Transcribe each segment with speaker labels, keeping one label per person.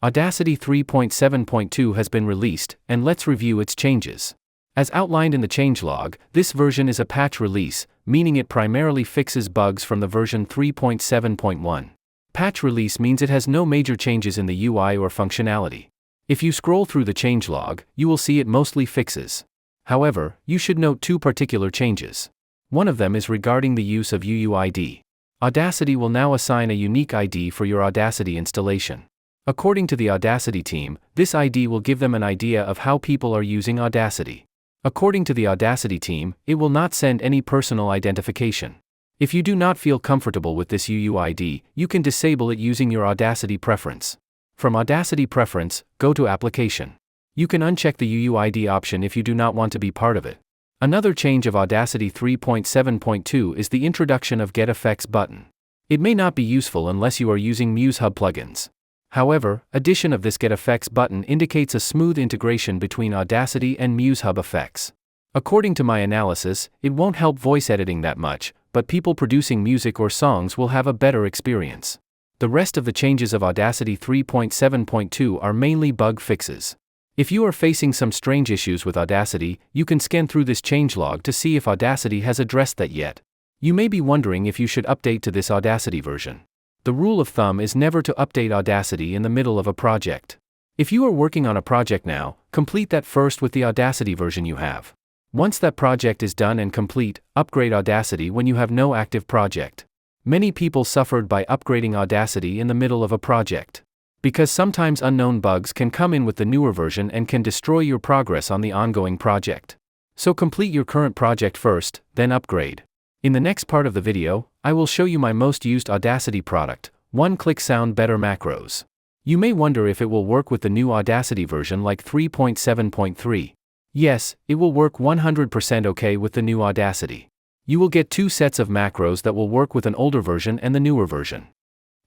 Speaker 1: Audacity 3.7.2 has been released, and let's review its changes. As outlined in the changelog, this version is a patch release, meaning it primarily fixes bugs from the version 3.7.1. Patch release means it has no major changes in the UI or functionality. If you scroll through the changelog, you will see it mostly fixes. However, you should note two particular changes. One of them is regarding the use of UUID. Audacity will now assign a unique ID for your Audacity installation. According to the Audacity team, this ID will give them an idea of how people are using Audacity. According to the Audacity team, it will not send any personal identification. If you do not feel comfortable with this UUID, you can disable it using your Audacity preference. From Audacity preference, go to Application. You can uncheck the UUID option if you do not want to be part of it. Another change of Audacity 3.7.2 is the introduction of Get Effects button. It may not be useful unless you are using MuseHub plugins. However, addition of this Get Effects button indicates a smooth integration between Audacity and MuseHub effects. According to my analysis, it won't help voice editing that much, but people producing music or songs will have a better experience. The rest of the changes of Audacity 3.7.2 are mainly bug fixes. If you are facing some strange issues with Audacity, you can scan through this changelog to see if Audacity has addressed that yet. You may be wondering if you should update to this Audacity version. The rule of thumb is never to update Audacity in the middle of a project. If you are working on a project now, complete that first with the Audacity version you have. Once that project is done and complete, upgrade Audacity when you have no active project. Many people suffered by upgrading Audacity in the middle of a project. Because sometimes unknown bugs can come in with the newer version and can destroy your progress on the ongoing project. So complete your current project first, then upgrade. In the next part of the video, I will show you my most used Audacity product, one-click sound better macros. You may wonder if it will work with the new Audacity version like 3.7.3. Yes, it will work 100% okay with the new Audacity. You will get two sets of macros that will work with an older version and the newer version.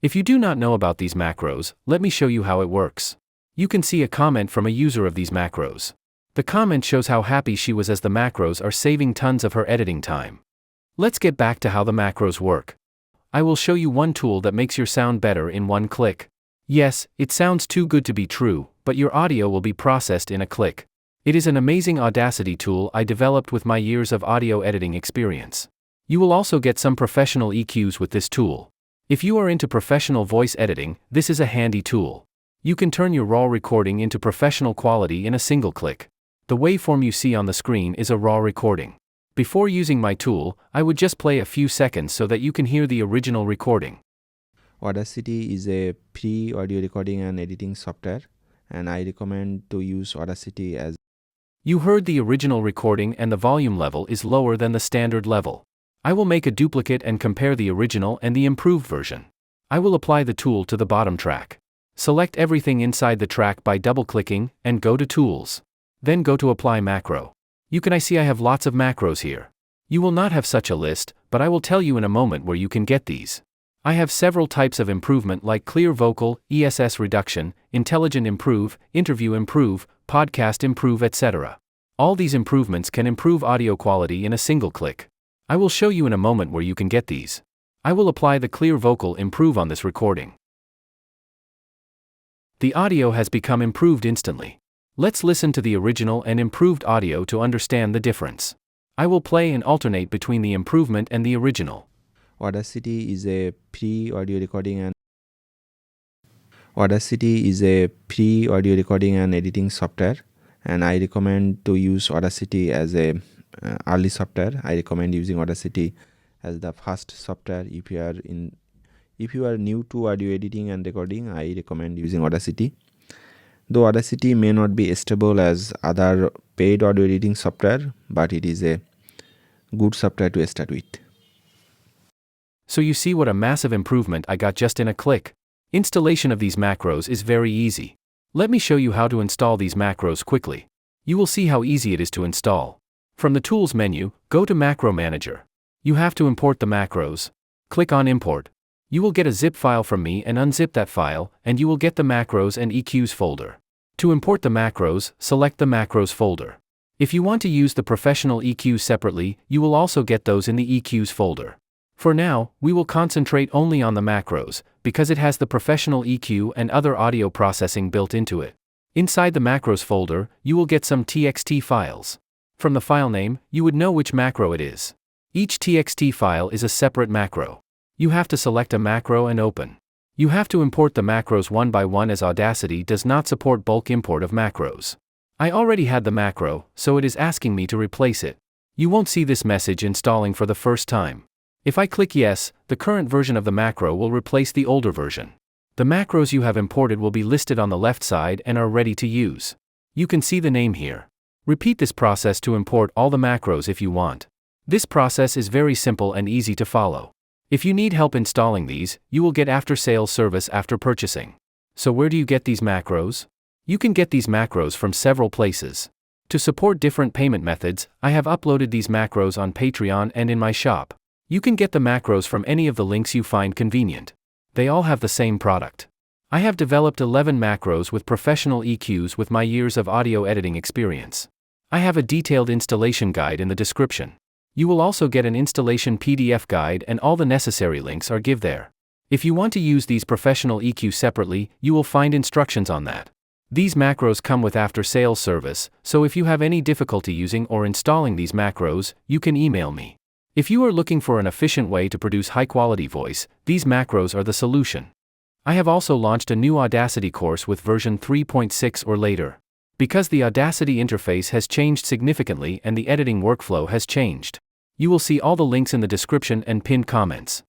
Speaker 1: If you do not know about these macros, let me show you how it works. You can see a comment from a user of these macros. The comment shows how happy she was as the macros are saving tons of her editing time. Let's get back to how the macros work. I will show you one tool that makes your sound better in one click. Yes, it sounds too good to be true, but your audio will be processed in a click. It is an amazing Audacity tool I developed with my years of audio editing experience. You will also get some professional EQs with this tool. If you are into professional voice editing, this is a handy tool. You can turn your raw recording into professional quality in a single click. The waveform you see on the screen is a raw recording. Before using my tool, I would just play a few seconds so that you can hear the original recording.
Speaker 2: Audacity is a free audio recording and editing software, and I recommend to use Audacity as.
Speaker 1: You heard the original recording and the volume level is lower than the standard level. I will make a duplicate and compare the original and the improved version. I will apply the tool to the bottom track. Select everything inside the track by double-clicking, and go to Tools. Then go to Apply Macro. You can see I have lots of macros here. You will not have such a list, but I will tell you in a moment where you can get these. I have several types of improvement like Clear Vocal, ESS Reduction, Intelligent Improve, Interview Improve, Podcast Improve, etc. All these improvements can improve audio quality in a single click. I will show you in a moment where you can get these. I will apply the Clear Vocal Improve on this recording. The audio has become improved instantly. Let's listen to the original and improved audio to understand the difference. I will play and alternate between the improvement and the original.
Speaker 2: Audacity is a free audio recording and editing software, and I recommend to use Audacity as a early software. I recommend using Audacity as the first software. If you are new to audio editing and recording, I recommend using Audacity. Though Audacity may not be stable as other paid audio editing software, but it is a good software to start with.
Speaker 1: So you see what a massive improvement I got just in a click. Installation of these macros is very easy. Let me show you how to install these macros quickly. You will see how easy it is to install. From the Tools menu, go to Macro Manager. You have to import the macros. Click on Import. You will get a zip file from me and unzip that file, and you will get the macros and EQs folder. To import the macros, select the macros folder. If you want to use the professional EQs separately, you will also get those in the EQs folder. For now, we will concentrate only on the macros, because it has the professional EQ and other audio processing built into it. Inside the macros folder, you will get some txt files. From the file name, you would know which macro it is. Each txt file is a separate macro. You have to select a macro and open. You have to import the macros one by one as Audacity does not support bulk import of macros. I already had the macro, so it is asking me to replace it. You won't see this message installing for the first time. If I click yes, the current version of the macro will replace the older version. The macros you have imported will be listed on the left side and are ready to use. You can see the name here. Repeat this process to import all the macros if you want. This process is very simple and easy to follow. If you need help installing these, you will get after-sales service after purchasing. So where do you get these macros? You can get these macros from several places. To support different payment methods, I have uploaded these macros on Patreon and in my shop. You can get the macros from any of the links you find convenient. They all have the same product. I have developed 11 macros with professional EQs with my years of audio editing experience. I have a detailed installation guide in the description. You will also get an installation PDF guide and all the necessary links are given there. If you want to use these professional EQ separately, you will find instructions on that. These macros come with after-sales service, so if you have any difficulty using or installing these macros, you can email me. If you are looking for an efficient way to produce high-quality voice, these macros are the solution. I have also launched a new Audacity course with version 3.6 or later. Because the Audacity interface has changed significantly and the editing workflow has changed. You will see all the links in the description and pinned comments.